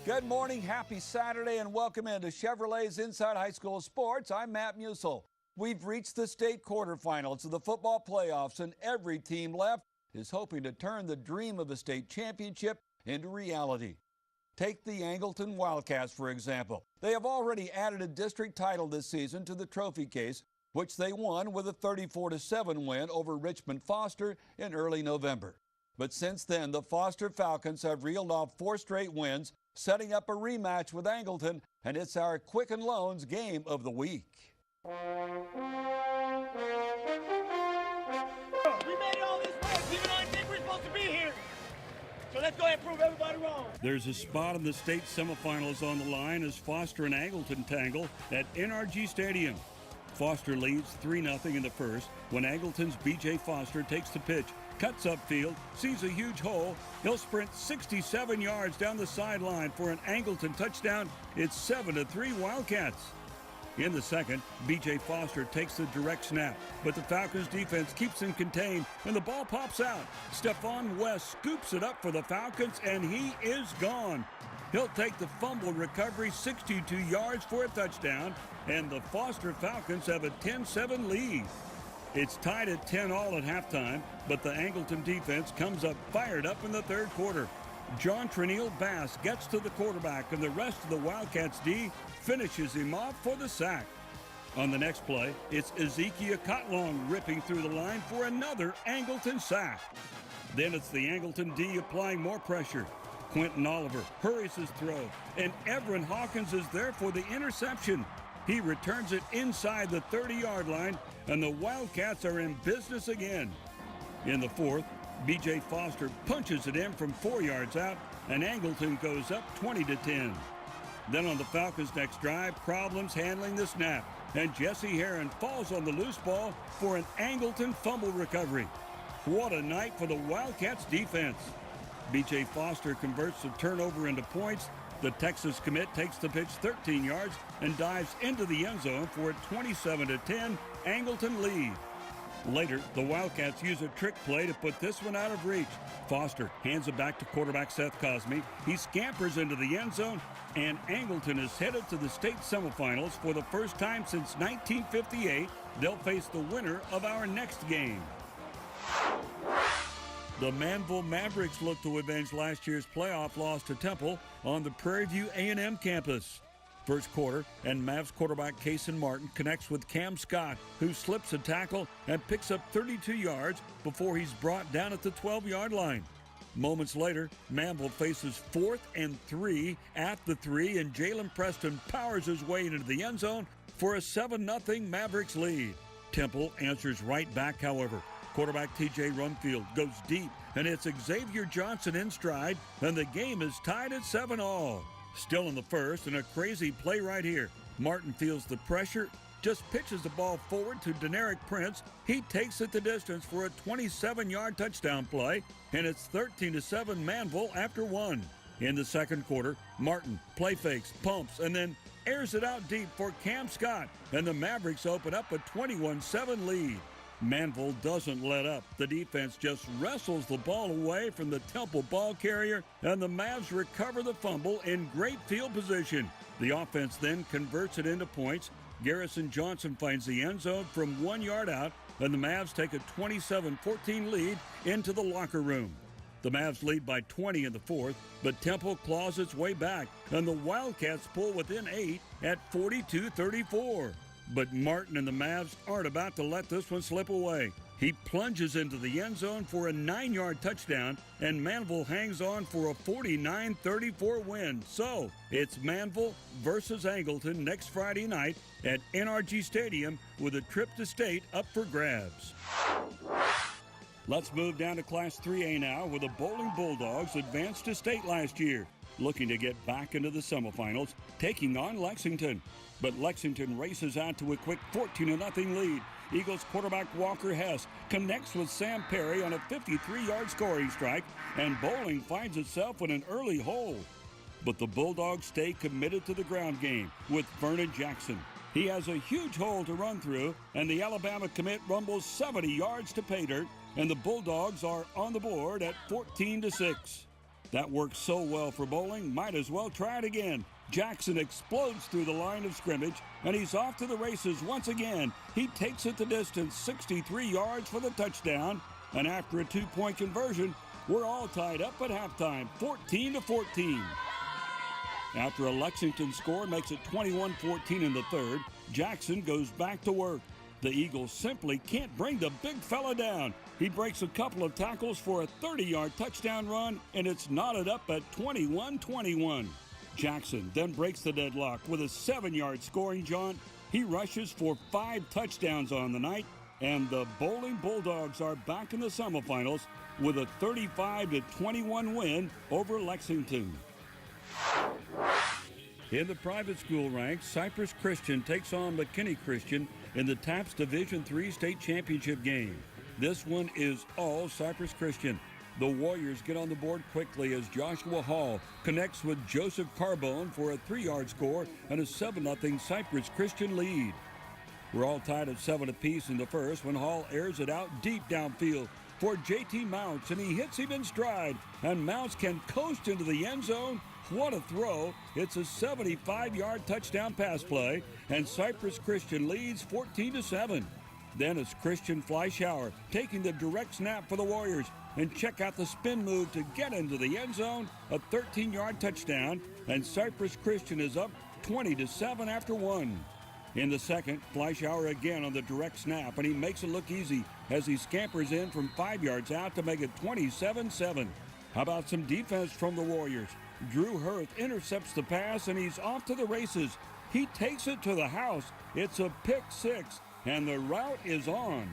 Good morning, happy Saturday, and welcome into Chevrolet's Inside High School Sports. I'm Matt Musel. We've reached the state quarterfinals of the football playoffs, and every team left is hoping to turn the dream of a state championship into reality. Take the Angleton Wildcats, for example. They have already added a district title this season to the trophy case, which they won with a 34-7 win over Richmond Foster in early November. But since then, the Foster Falcons have reeled off 4 straight wins, setting up a rematch with Angleton, and it's our Quicken Loans Game of the Week. We made it all this way. Even though I think we're supposed to be here. So let's go ahead and prove everybody wrong. There's a spot in the state semifinals on the line as Foster and Angleton tangle at NRG Stadium. Foster leads 3-0 in the first when Angleton's B.J. Foster takes the pitch, cuts upfield, sees a huge hole. He'll sprint 67 yards down the sideline for an Angleton touchdown. It's 7-3 Wildcats. In the second, B.J. Foster takes the direct snap, but the Falcons defense keeps him contained, and the ball pops out. Stephon West scoops it up for the Falcons, and he is gone. He'll take the fumble recovery 62 yards for a touchdown, and the Foster Falcons have a 10-7 lead. It's tied at 10-all at halftime, but the Angleton defense comes up fired up in the third quarter. John Trenneal Bass gets to the quarterback, and the rest of the Wildcats D finishes him off for the sack. On the next play, it's Ezekiel Cotlong ripping through the line for another Angleton sack. Then it's the Angleton D applying more pressure. Quentin Oliver hurries his throw, and Everin Hawkins is there for the interception. He returns it inside the 30-yard line, and the Wildcats are in business again. In the fourth, B.J. Foster punches it in from 4 yards out, and Angleton goes up 20-10. Then on the Falcons' next drive, problems handling the snap, and Jesse Heron falls on the loose ball for an Angleton fumble recovery. What a night for the Wildcats defense. B.J. Foster converts the turnover into points. The Texas commit takes the pitch 13 yards and dives into the end zone for a 27-10 Angleton lead. Later, the Wildcats use a trick play to put this one out of reach. Foster hands it back to quarterback Seth Cosme. He scampers into the end zone, and Angleton is headed to the state semifinals for the first time since 1958. They'll face the winner of our next game. The Manville Mavericks look to avenge last year's playoff loss to Temple on the Prairie View A&M campus. First quarter, and Mavs quarterback Kason Martin connects with Cam Scott, who slips a tackle and picks up 32 yards before he's brought down at the 12-yard line. Moments later, Manville faces 4th and 3 at the 3, and Jalen Preston powers his way into the end zone for a 7-0 Mavericks lead. Temple answers right back, however. Quarterback T.J. Rumfield goes deep, and it's Xavier Johnson in stride, and the game is tied at 7-all. Still in the first, and a crazy play right here. Martin feels the pressure, just pitches the ball forward to Deneric Prince. He takes it the distance for a 27-yard touchdown play, and it's 13-7 Manville after 1. In the second quarter, Martin play fakes, pumps, and then airs it out deep for Cam Scott, and the Mavericks open up a 21-7 lead. Manville doesn't let up. The defense just wrestles the ball away from the Temple ball carrier, and the Mavs recover the fumble in great field position. The offense then converts it into points. Garrison Johnson finds the end zone from 1 yard out, and the Mavs take a 27-14 lead into the locker room. The Mavs lead by 20 in the fourth, but Temple claws its way back, and the Wildcats pull within 8 at 42-34. But Martin and the Mavs aren't about to let this one slip away. He plunges into the end zone for a 9-yard touchdown, and Manville hangs on for a 49-34 win. So, it's Manville versus Angleton next Friday night at NRG Stadium with a trip to state up for grabs. Let's move down to Class 3A now, where the Bowling Bulldogs advanced to state last year, looking to get back into the semifinals, taking on Lexington. But Lexington races out to a quick 14-0 lead. Eagles quarterback Walker Hess connects with Sam Perry on a 53-yard scoring strike, and Bowling finds itself in an early hole. But the Bulldogs stay committed to the ground game with Vernon Jackson. He has a huge hole to run through, and the Alabama commit rumbles 70 yards to pay dirt, and the Bulldogs are on the board at 14-6. That worked so well for bowling, might as well try it again. Jackson explodes through the line of scrimmage, and he's off to the races once again. He takes it the distance, 63 yards for the touchdown, and after a 2-point conversion, we're all tied up at halftime, 14-14. After a Lexington score makes it 21-14 in the third, Jackson goes back to work. The Eagles simply can't bring the big fella down. He breaks a couple of tackles for a 30-yard touchdown run, and it's knotted up at 21-21. Jackson then breaks the deadlock with a 7-yard scoring jaunt. He rushes for 5 touchdowns on the night, and the Bowling Bulldogs are back in the semifinals with a 35-21 win over Lexington. In the private school ranks, Cypress Christian takes on McKinney Christian in the TAPS Division III state championship game. This one is all Cypress Christian. The Warriors get on the board quickly as Joshua Hall connects with Joseph Carbone for a 3-yard score and a 7-0 Cypress Christian lead. We're all tied at 7 apiece in the first when Hall airs it out deep downfield for J.T. Mounts, and he hits him in stride, and Mounts can coast into the end zone. What a throw. It's a 75-yard touchdown pass play, and Cypress Christian leads 14-7. Then it's Christian Fleischauer taking the direct snap for the Warriors, and check out the spin move to get into the end zone, a 13-yard touchdown, and Cypress Christian is up 20-7 after 1. In the second, Fleischauer again on the direct snap, and he makes it look easy as he scampers in from 5 yards out to make it 27-7. How about some defense from the Warriors? Drew Hurth intercepts the pass, and he's off to the races. He takes it to the house. It's a pick 6, and the route is on.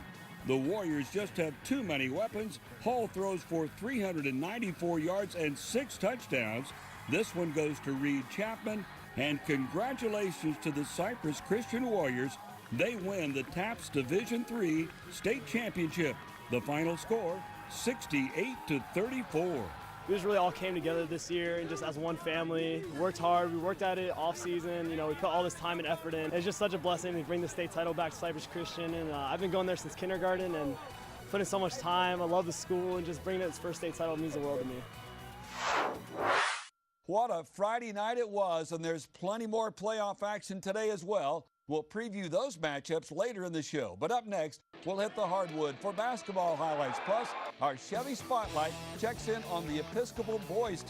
The Warriors just have too many weapons. Hall throws for 394 yards and 6 touchdowns. This one goes to Reed Chapman, and congratulations to the Cypress Christian Warriors. They win the TAPS Division III state championship. The final score, 68-34. We just really all came together this year and just as one family, worked hard. We worked at it off season. You know, we put all this time and effort in. It's just such a blessing to bring the state title back to Cypress Christian. And I've been going there since kindergarten and putting so much time. I love the school, and just bringing its first state title means the world to me. What a Friday night it was, and there's plenty more playoff action today as well. We'll preview those matchups later in the show. But up next, we'll hit the hardwood for basketball highlights. Plus, our Chevy Spotlight checks in on the Episcopal boys team.